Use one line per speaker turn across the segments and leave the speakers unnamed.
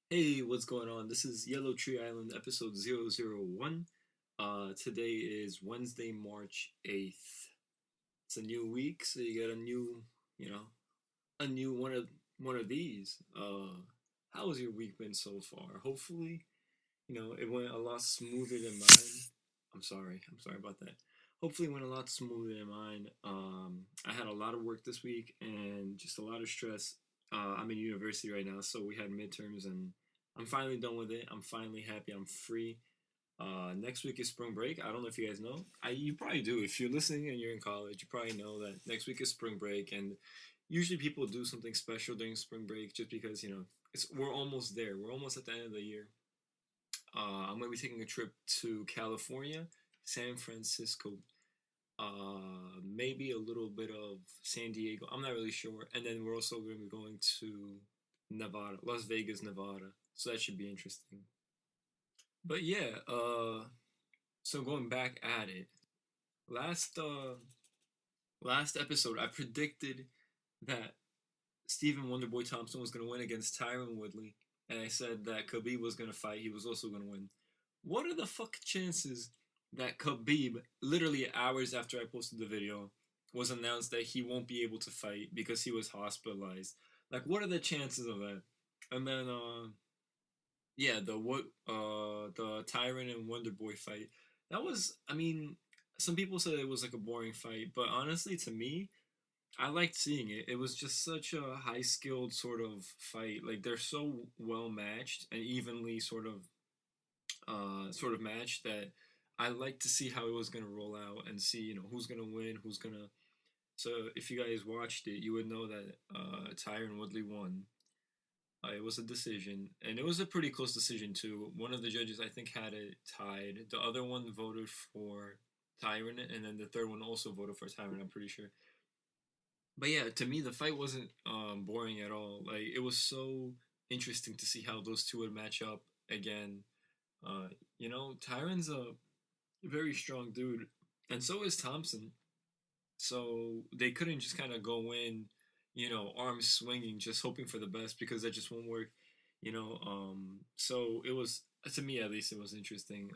Hey, what's going on? This is Yellow Tree Island episode 001. Today is Wednesday, March 8th. It's a new week, so you get you know, a new one of these. How has your week been so far? Hopefully, it went a lot smoother than mine. I'm sorry about that. Hopefully it went a lot smoother than mine. I had a lot of work this week and just a lot of stress. I'm in university right now, so we had midterms and I'm finally done with it. I'm finally happy. I'm free. Next week is spring break. I don't know if you guys know. You probably do. If you're listening and you're in college, you probably know that next week is spring break, and usually people do something special during spring break just because we're almost there. We're almost at the end of the year. I'm going to be taking a trip to California, San Francisco, maybe a little bit of San Diego. I'm not really sure. And then we're also going to be going to Nevada, Las Vegas, Nevada. So that should be interesting. But yeah, so going back at it, last last episode I predicted that Stephen Wonderboy Thompson was going to win against Tyron Woodley, and I said that Khabib was going to fight. He was also going to win. What are the fuck chances that Khabib, literally hours after I posted the video, was announced that he won't be able to fight because he was hospitalized? Like, what are the chances of that? And then, yeah, the Tyrant and Wonderboy fight. That was, I mean, some people said it was like a boring fight, but honestly, to me, I liked seeing it. It was just such a high skilled sort of fight. Like they're so well matched and evenly sort of matched that I like to see how it was gonna roll out and see who's gonna win, who's gonna. So if you guys watched it, you would know that Tyron Woodley won. It was a decision, and it was a pretty close decision too. One of the judges I think had it tied. The other one voted for Tyron, and then the third one also voted for Tyron. I'm pretty sure. But yeah, to me the fight wasn't boring at all. Like it was so interesting to see how those two would match up again. Uh, Tyron's a very strong dude, and so is Thompson. So they couldn't just kind of go in, arms swinging, just hoping for the best because that just won't work. So it was, to me at least, it was interesting.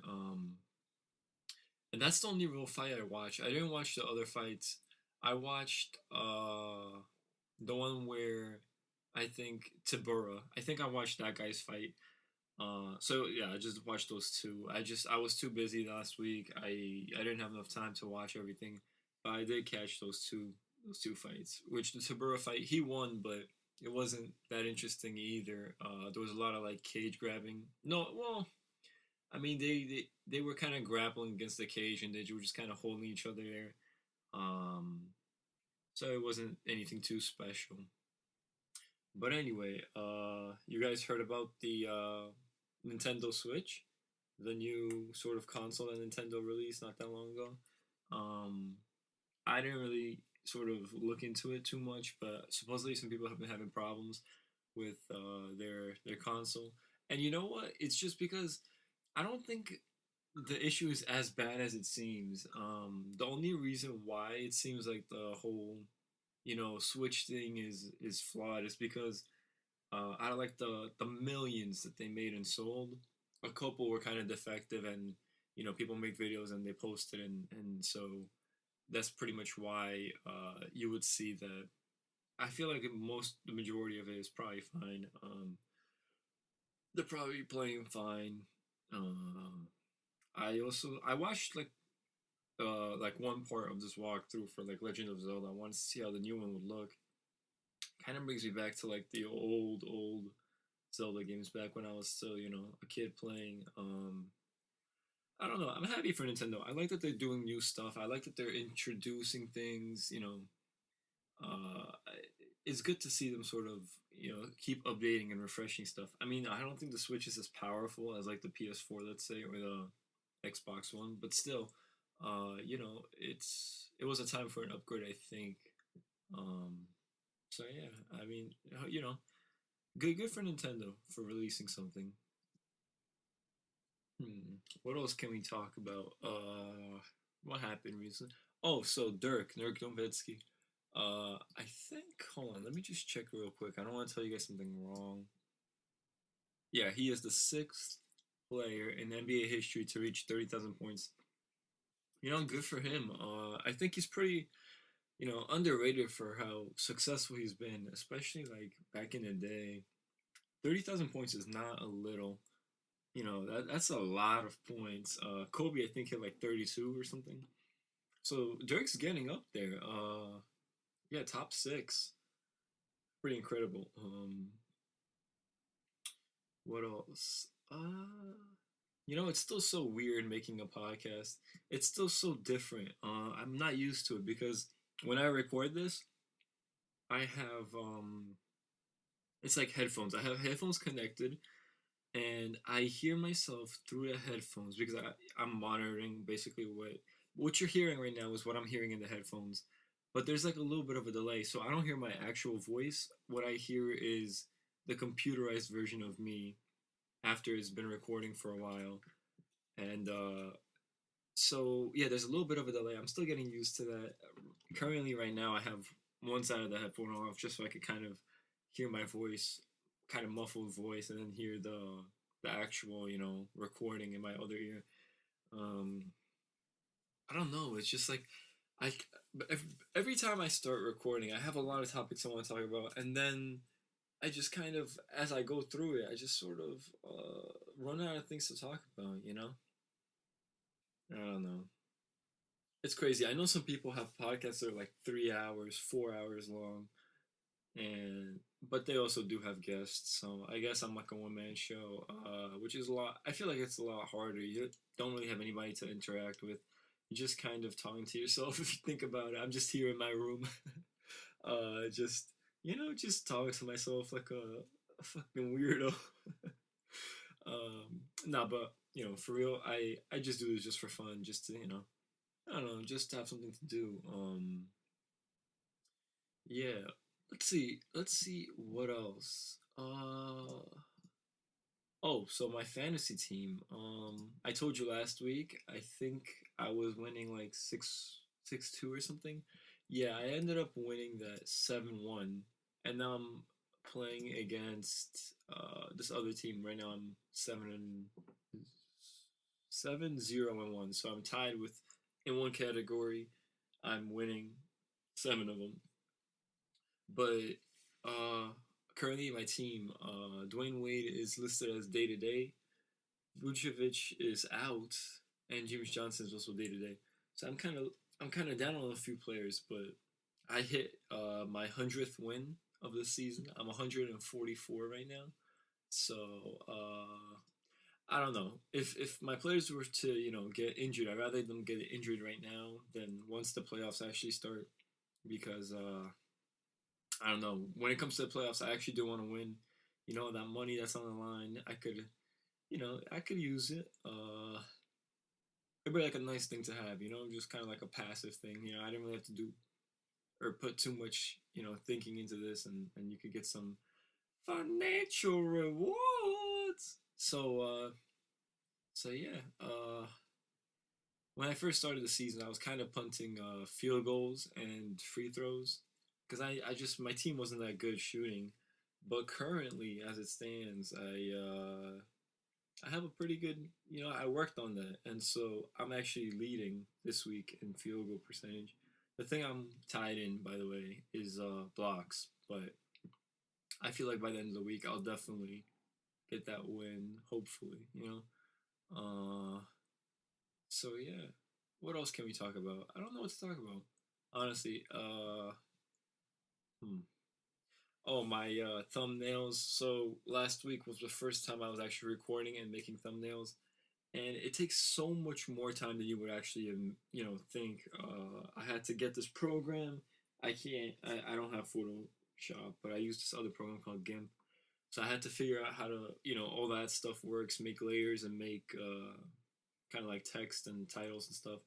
And that's the only real fight I watched. I didn't watch the other fights. I watched the one where I think Tabura. I think I watched that guy's fight. So yeah, I just watched those two. I was too busy last week. I didn't have enough time to watch everything, but I did catch those two fights. Which the Tabura fight he won, but it wasn't that interesting either. There was a lot of like cage grabbing. No, well, I mean they were kind of grappling against the cage and they were just kind of holding each other there. Um, so it wasn't anything too special. But anyway, you guys heard about the Nintendo Switch, the new sort of console that Nintendo released not that long ago. Um, I didn't really sort of look into it too much, but supposedly some people have been having problems with their console. And you know what? It's just because I don't think the issue is as bad as it seems. The only reason why it seems like the whole Switch thing is flawed is because out of like the millions that they made and sold, a couple were kind of defective, and people make videos and they post it, and so that's pretty much why you would see that. I feel like the majority of it is probably fine. They're probably playing fine. I watched like one part of this walkthrough for like Legend of Zelda. I wanted to see how the new one would look. Kind of brings me back to like the old Zelda games back when I was still, a kid playing. I don't know. I'm happy for Nintendo. I like that they're doing new stuff. I like that they're introducing things. Uh, it's good to see them sort of, keep updating and refreshing stuff. I mean, I don't think the Switch is as powerful as like the PS4, let's say, or the Xbox One, but still, it was a time for an upgrade, I think. Um, so yeah, I mean, good for Nintendo for releasing something. What else can we talk about? What happened recently? Oh, so Dirk Nowitzki. I think. Hold on, let me just check real quick. I don't want to tell you guys something wrong. Yeah, he is the sixth player in NBA history to reach 30,000 points. Good for him. I think he's pretty, underrated for how successful he's been, especially like back in the day. 30,000 points is not a little. That's a lot of points. Kobe, I think, hit like 32 or something. So Dirk's getting up there. Yeah, top six. Pretty incredible. What else? It's still so weird making a podcast. It's still so different. I'm not used to it because when I record this, I have it's like headphones. I have headphones connected, and I hear myself through the headphones because I'm monitoring basically what you're hearing right now is what I'm hearing in the headphones. But there's like a little bit of a delay, so I don't hear my actual voice. What I hear is the computerized version of me after it's been recording for a while. And so yeah, there's a little bit of a delay. I'm still getting used to that. Currently, right now, I have one side of the headphone off just so I could kind of hear my voice, kind of muffled voice, and then hear the actual recording in my other ear. Um, I don't know. It's just like I every time I start recording, I have a lot of topics I want to talk about, and then I just kind of as I go through it, I just sort of run out of things to talk about. I don't know. It's crazy. I know some people have podcasts that are like 3 hours, 4 hours long, and but they also do have guests. So I guess I'm like a one man show, which is a lot. I feel like it's a lot harder. You don't really have anybody to interact with. You're just kind of talking to yourself if you think about it. I'm just here in my room, just just talking to myself like a fucking weirdo. Nah, but for real, I just do this just for fun, just to I don't know, just to have something to do. Yeah. Let's see what else. Oh, so my fantasy team. I told you last week. I think I was winning like 6-2 or something. Yeah, I ended up winning that 7-1, and now I'm playing against this other team. Right now I'm 7-0-1. So I'm tied with in one category. I'm winning seven of them. But uh, currently, my team, Dwayne Wade is listed as day to day. Vucevic is out, and James Johnson is also day to day. So I'm kind of down on a few players, but I hit my 100th win of the season. I'm 144 right now. So I don't know if my players were to get injured. I'd rather them get injured right now than once the playoffs actually start because I don't know. When it comes to the playoffs, I actually do want to win. That money that's on the line, I could use it. It'd be like a nice thing to have, just kind of like a passive thing. I didn't really have to do or put too much, thinking into this, and you could get some financial rewards. So yeah. When I first started the season, I was kind of punting field goals and free throws because I just my team wasn't that good shooting. But currently, as it stands, I have a pretty good I worked on that, and so I'm actually leading this week in field goal percentage. The thing I'm tied in, by the way, is blocks. But I feel like by the end of the week, I'll definitely get that win. Hopefully. Uh, So yeah, what else can we talk about? I don't know what to talk about. Honestly, hmm. Oh, my thumbnails. So last week was the first time I was actually recording and making thumbnails, and it takes so much more time than you would actually think. I had to get this program. I can't. I don't have Photoshop, but I use this other program called GIMP. So I had to figure out how to all that stuff works, make layers and make kind of like text and titles and stuff.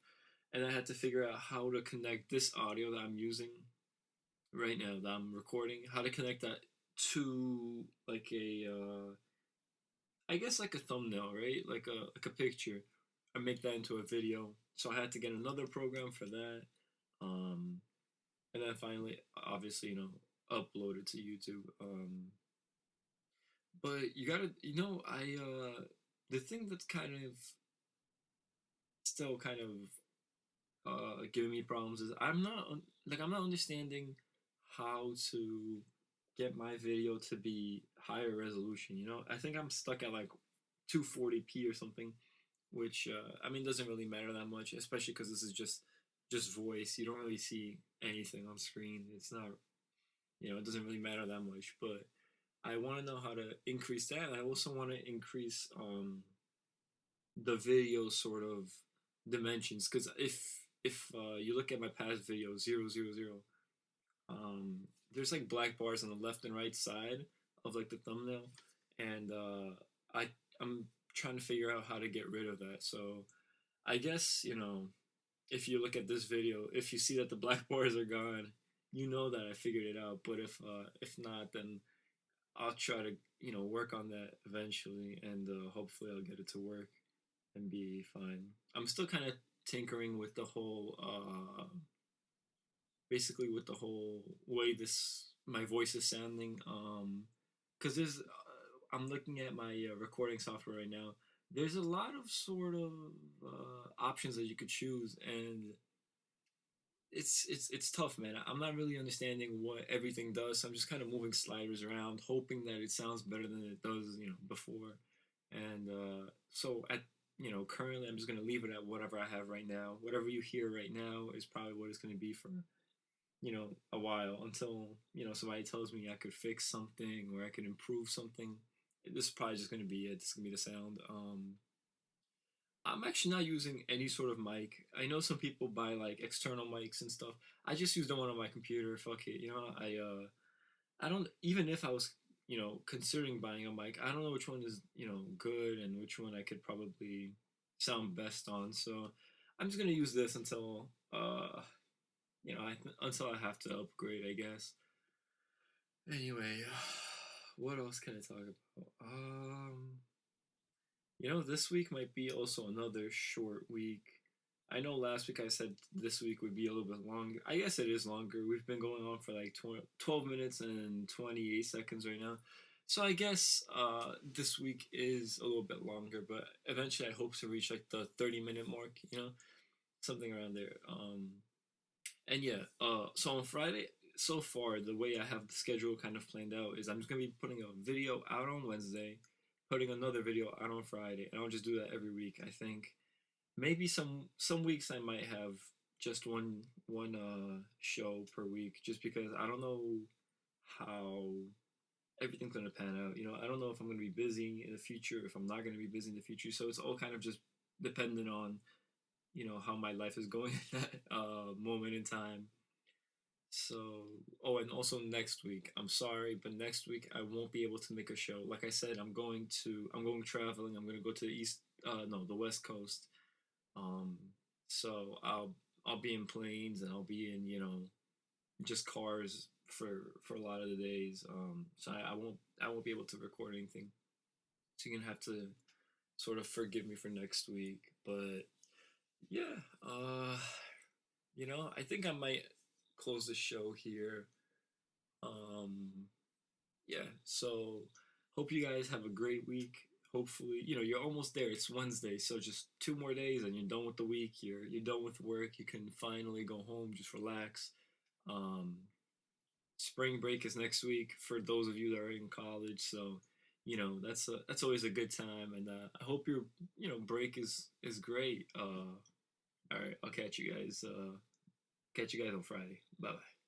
And I had to figure out how to connect this audio that I'm using right now that I'm recording, how to connect that to like a I guess like a thumbnail, right? Like a picture, and make that into a video. So I had to get another program for that, um, and then finally, obviously, upload it to YouTube. But you gotta, I the thing that's kind of still kind of giving me problems is I'm not understanding how to get my video to be higher resolution. I think I'm stuck at like 240p or something, which I mean doesn't really matter that much, especially because this is just voice. You don't really see anything on screen. It's not, it doesn't really matter that much. But I want to know how to increase that. And I also want to increase the video sort of dimensions, because if you look at my past video 000, there's like black bars on the left and right side of like the thumbnail, and I'm trying to figure out how to get rid of that. So I guess, if you look at this video, if you see that the black bars are gone, you know that I figured it out. But if not, then I'll try to, work on that eventually, and hopefully I'll get it to work and be fine. I'm still kind of tinkering with the whole, basically with the whole way this my voice is sounding. Because I'm looking at my recording software right now. There's a lot of sort of options that you could choose, and it's tough, man. I'm not really understanding what everything does. So I'm just kind of moving sliders around, hoping that it sounds better than it does, before. And so currently I'm just gonna leave it at whatever I have right now. Whatever you hear right now is probably what it's gonna be for a while, until somebody tells me I could fix something or I could improve something. This is probably just gonna be it. This is gonna be the sound. I'm actually not using any sort of mic. I know some people buy like external mics and stuff. I just use the one on my computer. Fuck it. I don't, even if I was considering buying a mic, I don't know which one is good and which one I could probably sound best on. So I'm just gonna use this until until I have to upgrade, I guess. Anyway, what else can I talk about? This week might be also another short week. I know last week I said this week would be a little bit longer. I guess it is longer. We've been going on for like 12 minutes and 28 seconds right now. So I guess this week is a little bit longer, but eventually I hope to reach like the 30-minute mark, something around there. And yeah, so on Friday, so far, the way I have the schedule kind of planned out is I'm just going to be putting a video out on Wednesday, putting another video out on Friday, and I'll just do that every week. I think maybe some weeks I might have just one show per week, just because I don't know how everything's gonna pan out. I don't know if I'm gonna be busy in the future, if I'm not gonna be busy in the future. So it's all kind of just dependent on how my life is going at that moment in time. So, oh, and also next week, I'm sorry, but next week I won't be able to make a show. Like I said, I'm going traveling. I'm going to go to the no, the West Coast. Um, so I'll be in planes, and I'll be in, just cars for a lot of the days. So I won't be able to record anything. So you're going to have to sort of forgive me for next week. But yeah, I think I might close the show here. Um, yeah, so hope you guys have a great week. Hopefully, you're almost there. It's Wednesday, so just 2 more days and you're done with the week. You're done with work. You can finally go home, just relax. Um, Spring break is next week for those of you that are in college. So, that's always a good time, and I hope your break is great. All right, I'll catch you guys. Catch you guys on Friday. Bye bye.